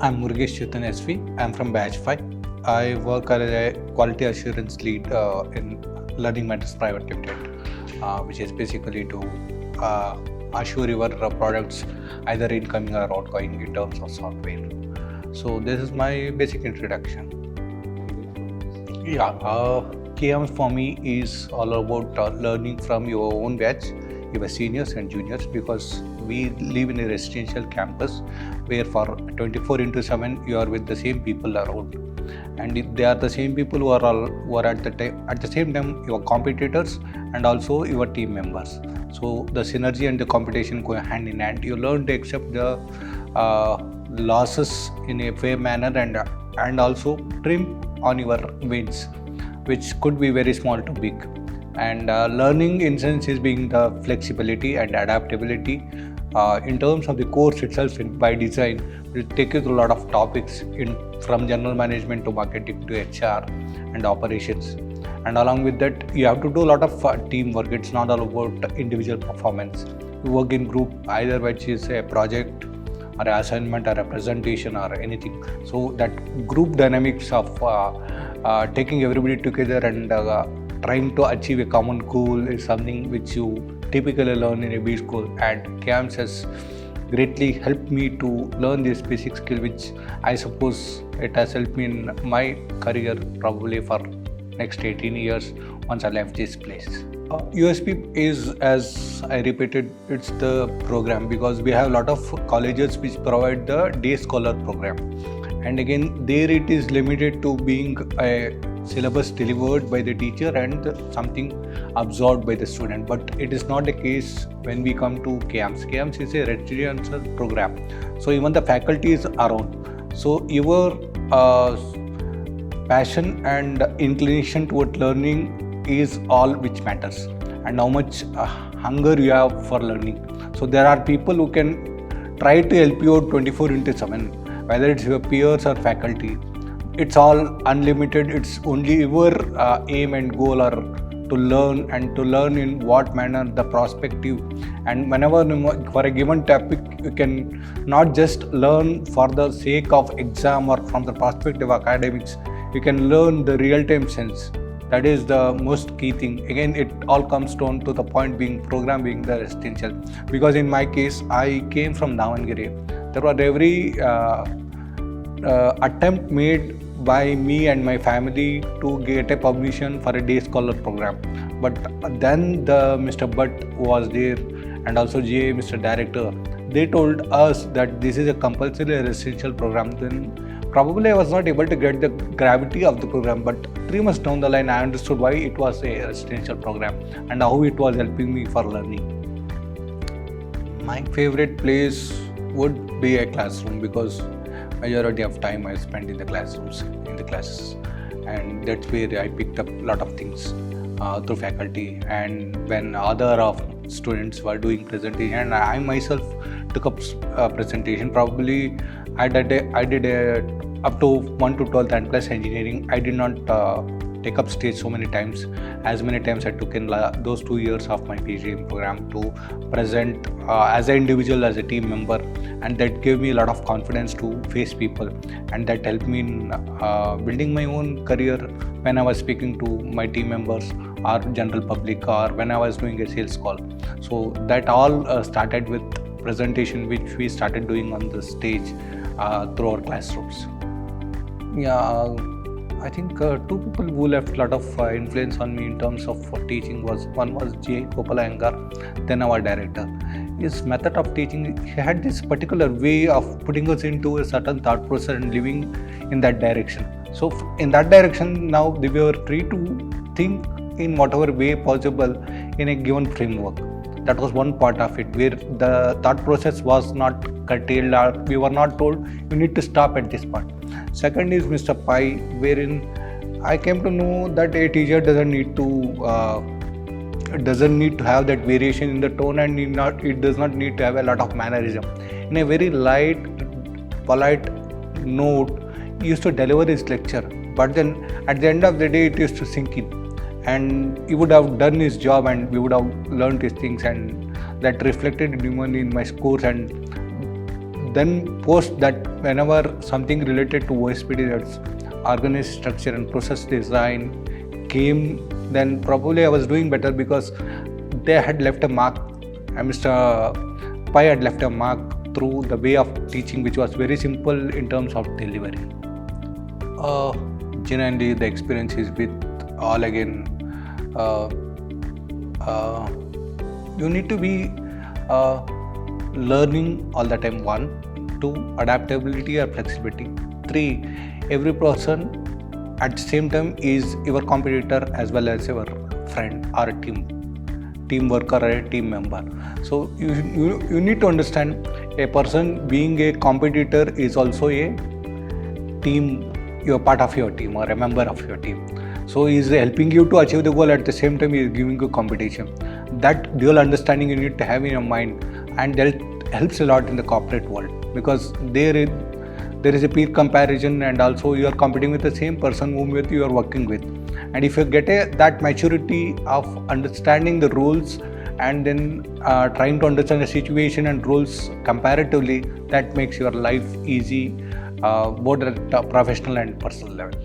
I'm Murgesh Chetan SV. I'm from Batch 5. I work as a quality assurance lead in Learning Metrics Pvt Ltd, which is basically to assure your products either incoming or outgoing in terms of software. So this is my basic introduction. KM for me is all about learning from your own batch, your seniors and juniors, because we live in a residential campus where for 24/7 you are with the same people around, and they are the same people who are at the same time your competitors and also your team members. So the synergy and the competition go hand in hand. You learn to accept the losses in a fair manner and also trim on your wins, which could be very small to big. And learning in sense is being the flexibility and adaptability. In terms of the course itself, by design, will take you through a lot of topics from general management to marketing to HR and operations. And along with that, you have to do a lot of teamwork. It's not all about individual performance. You work in group, either which is a project or an assignment or a presentation or anything. So that group dynamics of taking everybody together and trying to achieve a common goal is something which you typically learn in a B school, and CAMS has greatly helped me to learn this basic skill, which I suppose it has helped me in my career probably for next 18 years once I left this place. USP is, as I repeated, it's the program, because we have a lot of colleges which provide the day scholar program, and again there it is limited to being a syllabus delivered by the teacher and something absorbed by the student. But it is not the case when we come to CAMS. CAMS is a residential program, so even the faculty is around. So your passion and inclination toward learning is all which matters, and how much hunger you have for learning. So there are people who can try to help you out 24/7, whether it's your peers or faculty. It's all unlimited. It's only your aim and goal are to learn, and to learn in what manner, the perspective. And whenever for a given topic, you can not just learn for the sake of exam or from the perspective of academics. You can learn the real-time sense. That is the most key thing. Again, it all comes down to the point being program being the essential. Because in my case, I came from Davangere. There were every attempt made by me and my family to get a permission for a day scholar program. But then the Mr. Butt was there, and also GA, Mr. Director, they told us that this is a compulsory residential program. Then probably I was not able to get the gravity of the program, but 3 months down the line I understood why it was a residential program and how it was helping me for learning. My favorite place would be a classroom, because majority of time I spent in the classrooms, in the classes, and that's where I picked up a lot of things through faculty. And when other of students were doing presentation, and I myself took up presentation, probably I did up to 1 to 12th and plus engineering. I did not take up stage so many times, as many times I took in those 2 years of my PhD program to present as an individual, as a team member, and that gave me a lot of confidence to face people, and that helped me in building my own career when I was speaking to my team members or general public, or when I was doing a sales call. So that all started with presentation, which we started doing on the stage through our classrooms. I think 2 people who left a lot of influence on me in terms of teaching one was J. Gopalayangar, then our director. His method of teaching, he had this particular way of putting us into a certain thought process and living in that direction. So in that direction, now we were free to think in whatever way possible in a given framework. That was one part of it, where the thought process was not curtailed, or we were not told you need to stop at this point. Second is Mr. Pai, wherein I came to know that a teacher doesn't need to have that variation in the tone, and it does not need to have a lot of mannerism. In a very light, polite note, he used to deliver his lecture, but then at the end of the day it used to sink in, and he would have done his job and we would have learned his things, and that reflected even in my scores, and then post that, whenever something related to OSPD, that's organized structure and process design, came, then probably I was doing better because they had left a mark. Mr. Pai had left a mark through the way of teaching, which was very simple in terms of delivery. Genuinely, the experience is with all again. You need to be learning all the time. 1, 2, adaptability or flexibility. 3, every person at the same time is your competitor as well as your friend or a team worker or a team member. So you need to understand, a person being a competitor is also a team. You're part of your team or a member of your team. So he is helping you to achieve the goal, at the same time he is giving you competition. That dual understanding you need to have in your mind, and that helps a lot in the corporate world, because there is a peer comparison, and also you are competing with the same person whom you are working with. And if you get that maturity of understanding the rules and then trying to understand the situation and rules comparatively, that makes your life easy, both at a professional and personal level.